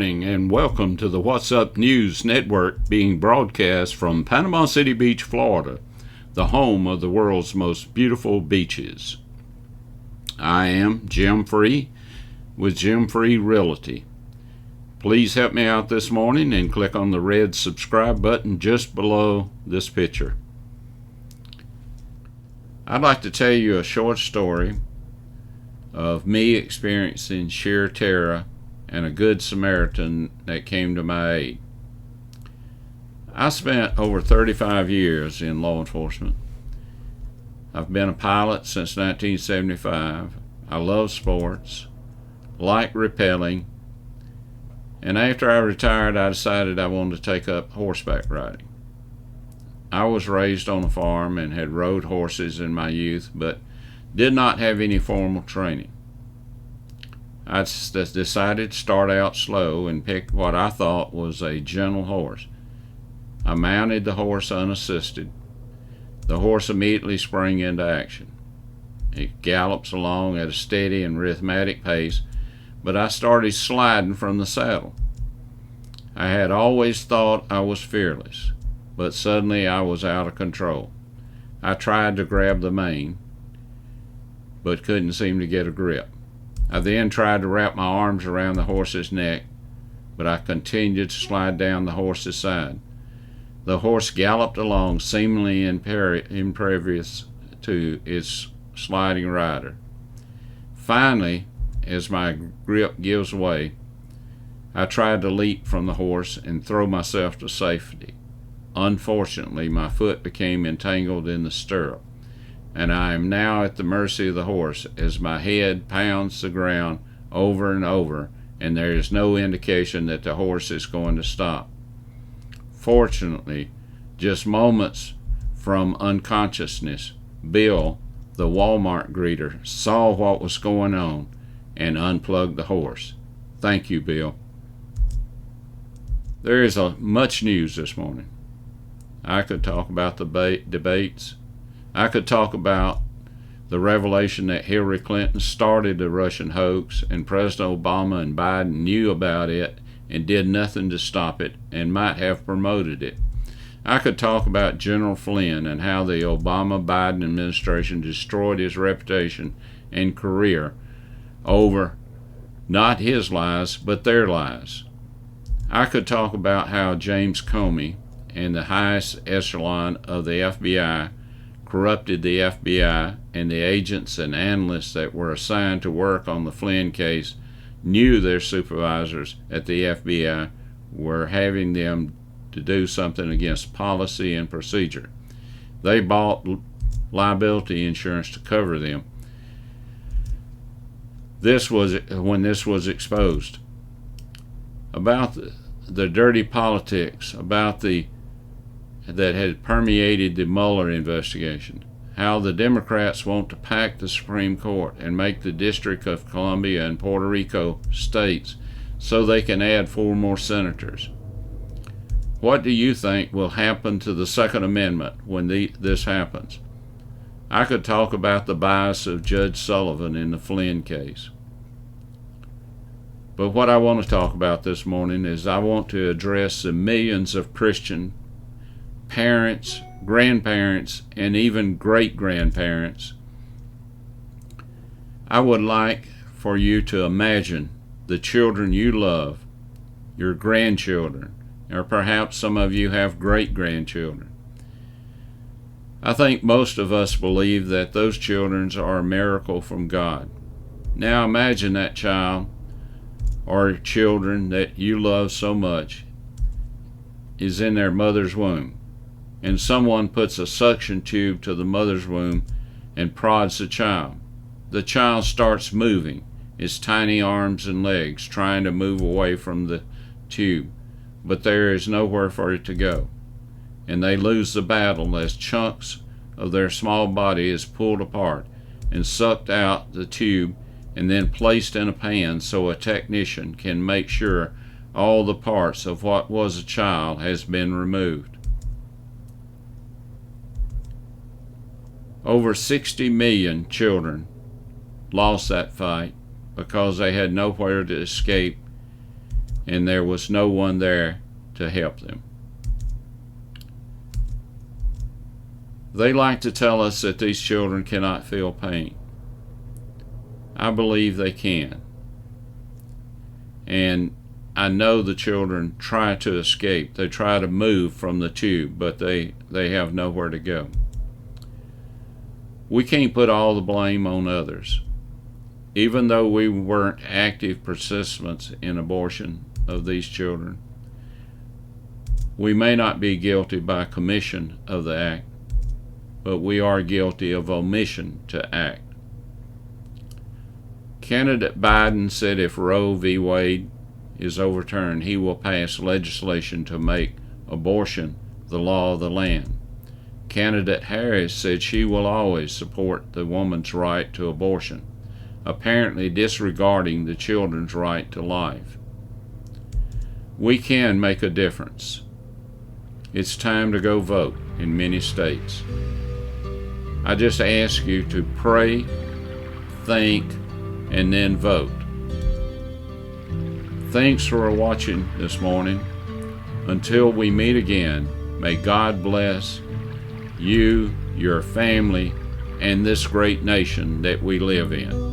morning and welcome to the What's Up News Network being broadcast from Panama City Beach, Florida, the home of the world's most beautiful beaches. I am Jim Free with Jim Free Realty. Please help me out this morning and click on the red subscribe button just below this picture. I'd like to tell you a short story of me experiencing sheer terror and a good Samaritan that came to my aid. I spent over 35 years in law enforcement. I've been a pilot since 1975. I love sports, like rappelling, and after I retired, I decided I wanted to take up horseback riding. I was raised on a farm and had rode horses in my youth, but did not have any formal training. I decided to start out slow and picked what I thought was a gentle horse. I mounted the horse unassisted. The horse immediately sprang into action. It gallops along at a steady and rhythmic pace, but I started sliding from the saddle. I had always thought I was fearless, but suddenly I was out of control. I tried to grab the mane, but couldn't seem to get a grip. I then tried to wrap my arms around the horse's neck, but I continued to slide down the horse's side. The horse galloped along, seemingly impervious to its sliding rider. Finally, as my grip gives way, I tried to leap from the horse and throw myself to safety. Unfortunately, my foot became entangled in the stirrup, and I am now at the mercy of the horse as my head pounds the ground over and over, and there is no indication that the horse is going to stop. Fortunately, just moments from unconsciousness, Bill, the Walmart greeter, saw what was going on and unplugged the horse. Thank you, Bill. There is much news this morning. I could talk about the debates. I could talk about the revelation that Hillary Clinton started the Russian hoax and President Obama and Biden knew about it and did nothing to stop it and might have promoted it. I could talk about General Flynn and how the Obama-Biden administration destroyed his reputation and career over not his lies, but their lies. I could talk about how James Comey and the highest echelon of the FBI corrupted the FBI, and the agents and analysts that were assigned to work on the Flynn case knew their supervisors at the FBI were having them to do something against policy and procedure. They bought liability insurance to cover them. This was when this was exposed. About the dirty politics, about that had permeated the Mueller investigation, how the Democrats want to pack the Supreme Court and make the District of Columbia and Puerto Rico states so they can add 4 more senators. What do you think will happen to the Second Amendment when this happens? I could talk about the bias of Judge Sullivan in the Flynn case. But what I want to talk about this morning is I want to address the millions of Christian parents, grandparents, and even great-grandparents. I would like for you to imagine the children you love, your grandchildren, or perhaps some of you have great-grandchildren. I think most of us believe that those children are a miracle from God. Now imagine that child or children that you love so much is in their mother's womb, and someone puts a suction tube to the mother's womb and prods the child. The child starts moving, its tiny arms and legs trying to move away from the tube, but there is nowhere for it to go, and they lose the battle as chunks of their small body is pulled apart and sucked out the tube and then placed in a pan so a technician can make sure all the parts of what was a child has been removed. Over 60 million children lost that fight because they had nowhere to escape and there was no one there to help them. They like to tell us that these children cannot feel pain. I believe they can. And I know the children try to escape. They try to move from the tube, but they have nowhere to go. We can't put all the blame on others. Even though we weren't active participants in abortion of these children, we may not be guilty by commission of the act, but we are guilty of omission to act. Candidate Biden said if Roe v. Wade is overturned, he will pass legislation to make abortion the law of the land. Candidate Harris said she will always support the woman's right to abortion, apparently disregarding the children's right to life. We can make a difference. It's time to go vote in many states. I just ask you to pray, think, and then vote. Thanks for watching this morning. Until we meet again, may God bless you, your family, and this great nation that we live in.